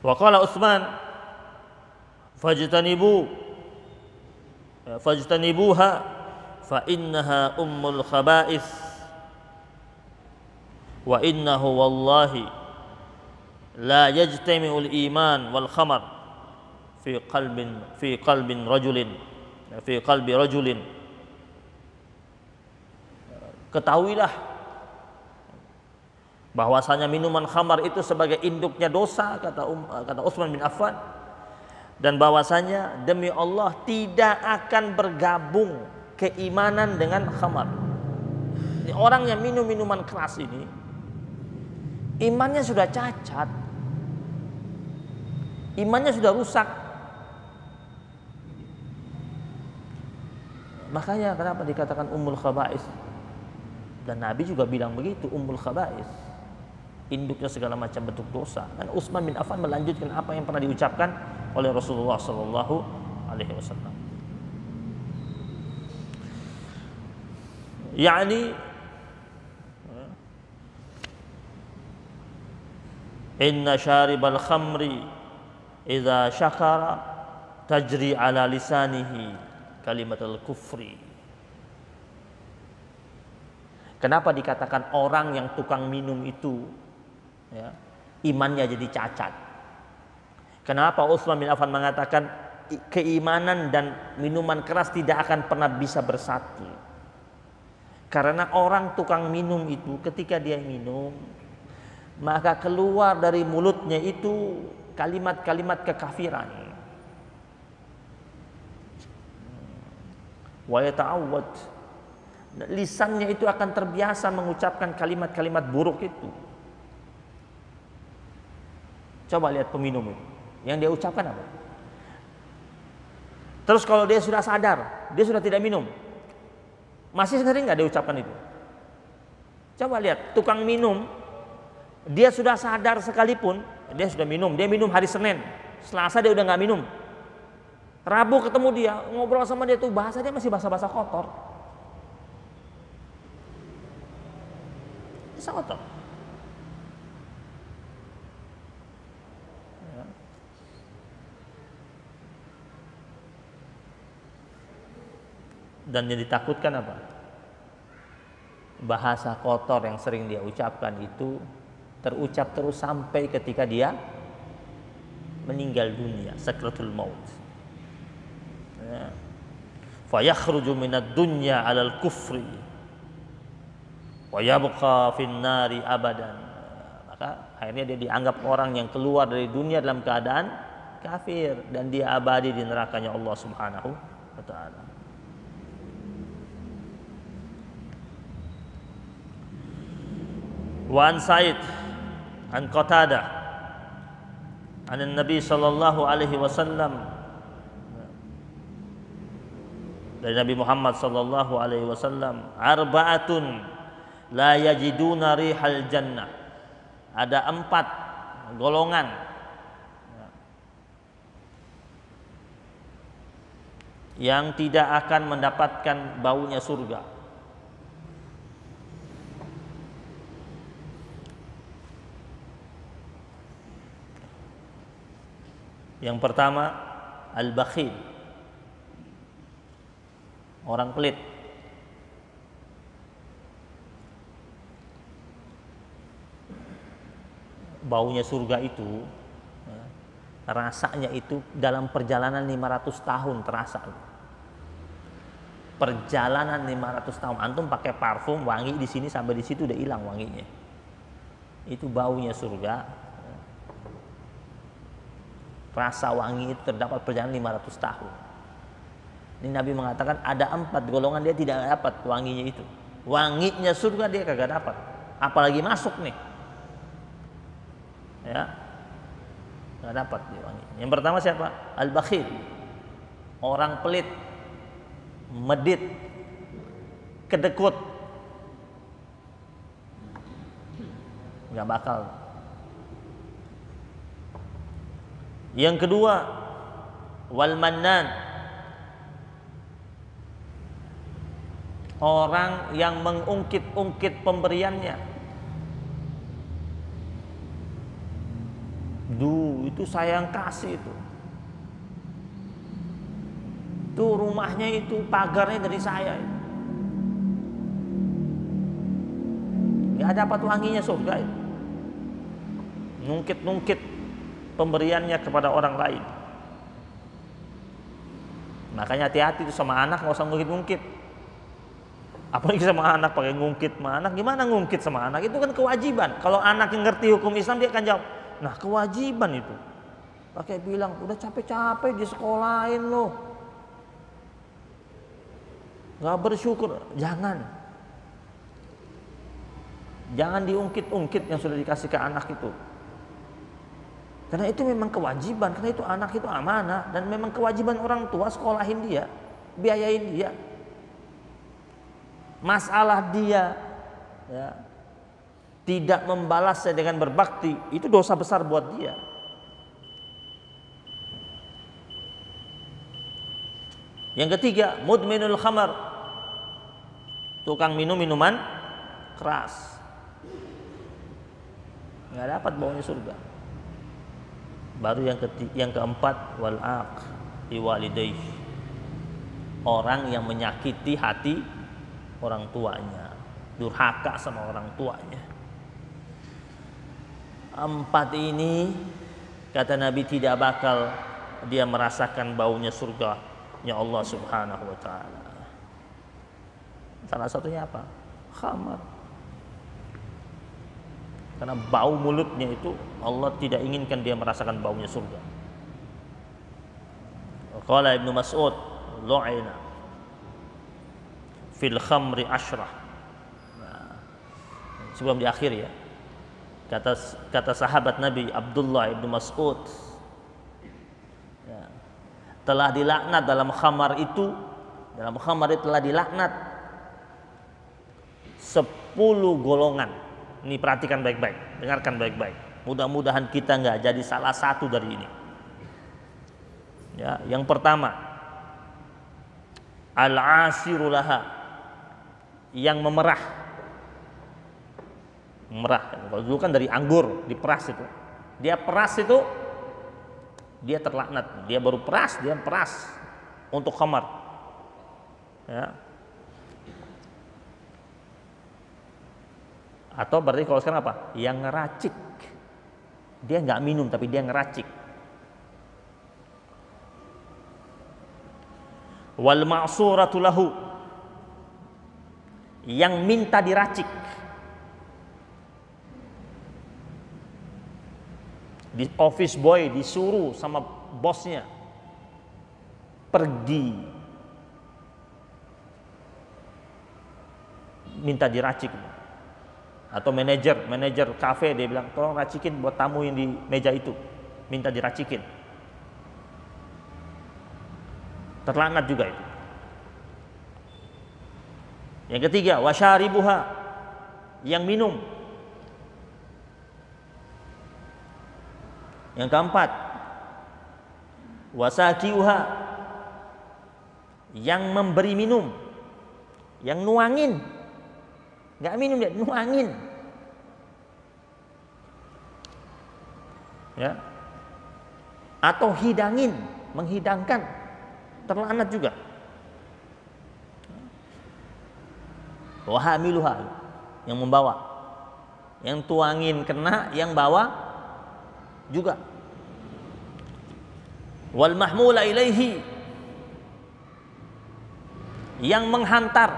Wa qala Utsman fajtanibuha fa innaha ummul khaba'is wa innahu wallahi la yajtami'ul iman wal khamar fi qalbi rajulin. Ketahuilah bahwasanya minuman khamar itu sebagai induknya dosa, kata Utsman bin Affan, dan bahwasanya demi Allah tidak akan bergabung keimanan dengan khamar. Ini orang yang minum minuman keras ini imannya sudah cacat, imannya sudah rusak. Makanya kenapa dikatakan ummul khaba'is, dan Nabi juga bilang begitu, ummul khaba'is, induknya segala macam bentuk dosa. Dan Utsman bin Affan melanjutkan apa yang pernah diucapkan oleh Rasulullah sallallahu alaihi wasallam. Yani inna syaribal khamri idza syakara tajri ala lisanihi kalimatul kufri. Kenapa dikatakan orang yang tukang minum itu ya, imannya jadi cacat? Kenapa Utsman bin Affan mengatakan keimanan dan minuman keras tidak akan pernah bisa bersatu? Karena orang tukang minum itu ketika dia minum, maka keluar dari mulutnya itu kalimat-kalimat kekafiran. Wa yata'awwad, lisannya itu akan terbiasa mengucapkan kalimat-kalimat buruk itu. Coba lihat peminum itu, yang dia ucapkan apa? Terus kalau dia sudah sadar, dia sudah tidak minum, masih sering nggak dia ucapkan itu? Coba lihat tukang minum, dia sudah sadar sekalipun, dia sudah minum, dia minum hari Senin, Selasa dia udah nggak minum, Rabu ketemu dia, ngobrol sama dia tuh bahasa dia masih bahasa-bahasa kotor. Bisa kotor. Ya. Dan yang ditakutkan apa? Bahasa kotor yang sering dia ucapkan itu terucap terus sampai ketika dia meninggal dunia, sakratul maut. Fa yakhruju minad dunya 'alal kufri wa yabqa fin nari abadan. Maka akhirnya dia dianggap orang yang keluar dari dunia dalam keadaan kafir dan dia abadi di nerakanya Allah Subhanahu wa taala. Wa an Sa'id an Qatadah an Nabi sallallahu alaihi wasallam, dari Nabi Muhammad sallallahu alaihi wasallam, arba'atun la yajiduna rihal jannah. Ada 4 golongan yang tidak akan mendapatkan baunya surga. Yang pertama, al-bakhil, orang pelit. Baunya surga itu, rasanya itu dalam perjalanan 500 tahun terasa. Perjalanan 500 tahun, antum pakai parfum wangi di sini sampai di situ udah hilang wanginya. Itu baunya surga. Rasa wangi itu terdapat perjalanan 500 tahun. Ini Nabi mengatakan ada 4 golongan dia tidak dapat wanginya itu. Wanginya surga dia kagak dapat. Apalagi masuk nih. Ya. Enggak dapat dia wangi. Yang pertama siapa? Al-bakhil. Orang pelit, medit, kedekut. Enggak bakal. Yang kedua, wal mannan, orang yang mengungkit-ungkit pemberiannya. Itu saya yang kasih itu. Tuh rumahnya itu pagarnya dari saya. Gak dapat wanginya surga itu. Nungkit-nungkit pemberiannya kepada orang lain. Makanya hati-hati itu sama anak, nggak usah ngungkit-ngungkit. Apalagi sama anak pakai ngungkit sama anak. Gimana ngungkit sama anak? Itu kan kewajiban. Kalau anak yang ngerti hukum Islam dia akan jawab, nah kewajiban itu. Pakai bilang, udah capek-capek di sekolahin loh. Gak bersyukur. Jangan diungkit-ungkit yang sudah dikasih ke anak itu. Karena itu memang kewajiban, karena itu anak itu amanah dan memang kewajiban orang tua sekolahin dia, biayain dia. Masalah dia ya, tidak membalasnya dengan berbakti, itu dosa besar buat dia. Yang ketiga, mudminul khamar, tukang minum minuman keras, nggak dapat baunya surga. Baru yang keempat, wal aq liwalidayhi, orang yang menyakiti hati orang tuanya, durhaka sama orang tuanya. Empat ini kata Nabi tidak bakal dia merasakan baunya surganya Allah Subhanahu wa taala. Salah satunya apa? Khamar. Karena bau mulutnya itu Allah tidak inginkan dia merasakan baunya surga. Qala Ibnu Mas'ud, lu'ina fil khamri asyrah. Nah, sebelum di akhir ya. Kata sahabat Nabi Abdullah Ibnu Mas'ud, ya, telah dilaknat dalam khamar itu telah dilaknat 10 golongan. Ini perhatikan baik-baik, dengarkan baik-baik. Mudah-mudahan kita nggak jadi salah satu dari ini. Ya, yang pertama, al-asiru laha, yang memerah. Kalau dulu kan dari anggur diperas itu. Dia peras itu, dia terlaknat. Dia baru peras, dia peras untuk khamar. Ya. Atau berarti kalau sekarang apa? Yang ngeracik. Dia nggak minum tapi dia ngeracik. Wal ma'suratu lahu, yang minta diracik. Di office boy disuruh sama bosnya pergi minta diracik. Atau manajer kafe dia bilang tolong racikin buat tamu yang di meja itu, minta diracikin. Terlaknat juga itu. Yang ketiga, wasyaribuha, yang minum. Yang keempat, wasakiuha, yang memberi minum, yang nuangin. Nggak minum dia, nuangin. Ya. Atau hidangin, menghidangkan. Terlaknat juga. Wahamiluha, yang membawa. Yang tuangin kena, yang bawa juga. Wal mahmula ilaihi, yang menghantar.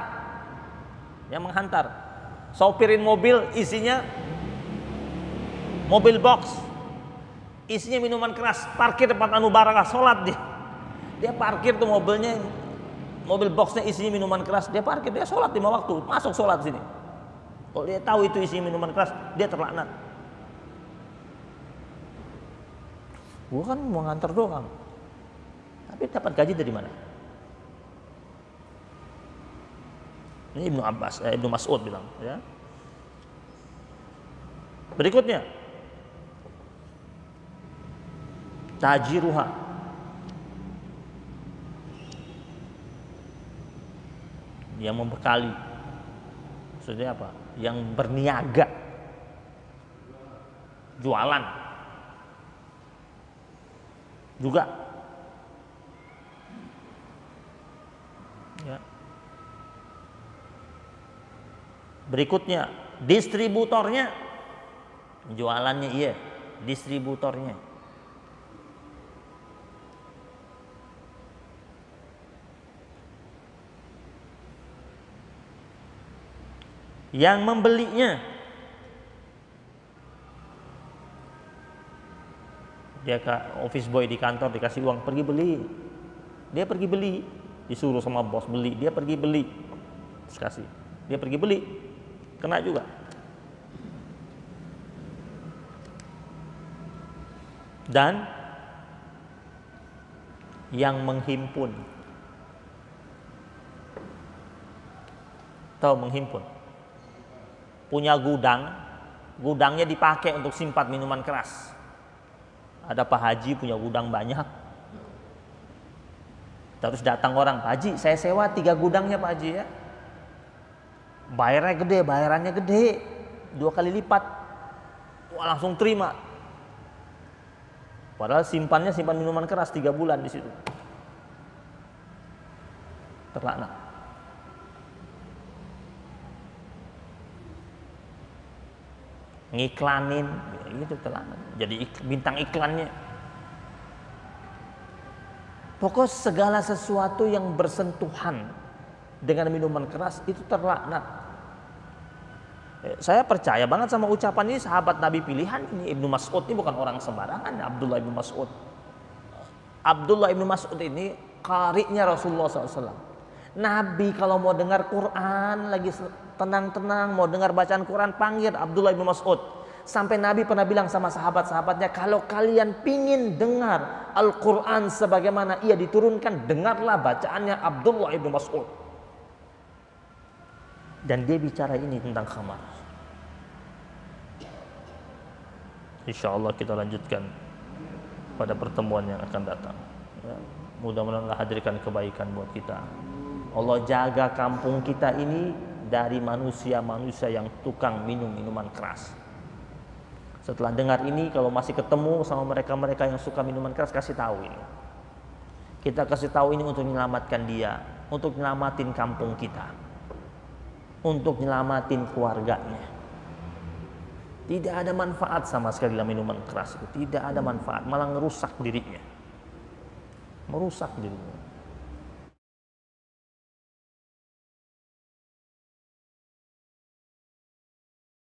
Sopirin mobil isinya mobil box, isinya minuman keras, parkir tempat anu barakah, sholat dia parkir tuh mobilnya, mobil boxnya isinya minuman keras, dia parkir, dia sholat 5 waktu, masuk sholat sini. Kalau dia tahu itu isinya minuman keras, dia terlaknat. Gua kan mau nganter doang, tapi dapat gaji dari mana? Ini Ibnu Mas'ud bilang, ya. Berikutnya, tajiruha, yang membekali. Maksudnya apa? Yang berniaga, jualan. juga. Ya. Berikutnya, distributornya, jualannya iya, distributornya. Yang membelinya, dia ke office boy di kantor dikasih uang pergi beli, dia pergi beli, disuruh sama bos beli, dia pergi beli, terus kasih, dia pergi beli, kena juga. Dan yang menghimpun, tahu menghimpun, punya gudang, gudangnya dipakai untuk simpan minuman keras. Ada Pak Haji punya gudang banyak. Terus datang orang, Pak Haji saya sewa 3 gudangnya Pak Haji ya. Bayarnya gede, bayarannya gede, 2 kali lipat. Wah langsung terima. Padahal simpan minuman keras 3 bulan di situ. Terlaknat. Ngiklanin gitu terlaknat. Jadi bintang iklannya. Pokok segala sesuatu yang bersentuhan dengan minuman keras itu terlaknat. Saya percaya banget sama ucapan ini, sahabat Nabi pilihan ini. Ibnu Mas'ud ini bukan orang sembarangan, Abdullah Ibnu Mas'ud. Abdullah Ibnu Mas'ud ini qari'nya Rasulullah SAW. Nabi kalau mau dengar Quran, lagi tenang-tenang mau dengar bacaan Quran, panggil Abdullah Ibnu Mas'ud. Sampai Nabi pernah bilang sama sahabat-sahabatnya, kalau kalian pingin dengar Al-Quran sebagaimana ia diturunkan, dengarlah bacaannya Abdullah Ibnu Mas'ud. Dan dia bicara ini tentang khamar. Insya Allah kita lanjutkan pada pertemuan yang akan datang. Ya, mudah-mudahan Allah hadirkan kebaikan buat kita. Allah jaga kampung kita ini dari manusia-manusia yang tukang minum minuman keras. Setelah dengar ini, kalau masih ketemu sama mereka-mereka yang suka minuman keras, kasih tahu ini. Kita kasih tahu ini untuk menyelamatkan dia, untuk menyelamatin kampung kita, untuk menyelamatin keluarganya. Tidak ada manfaat sama sekali dalam minuman keras itu. Tidak ada manfaat, malah merusak dirinya. Merusak dirinya.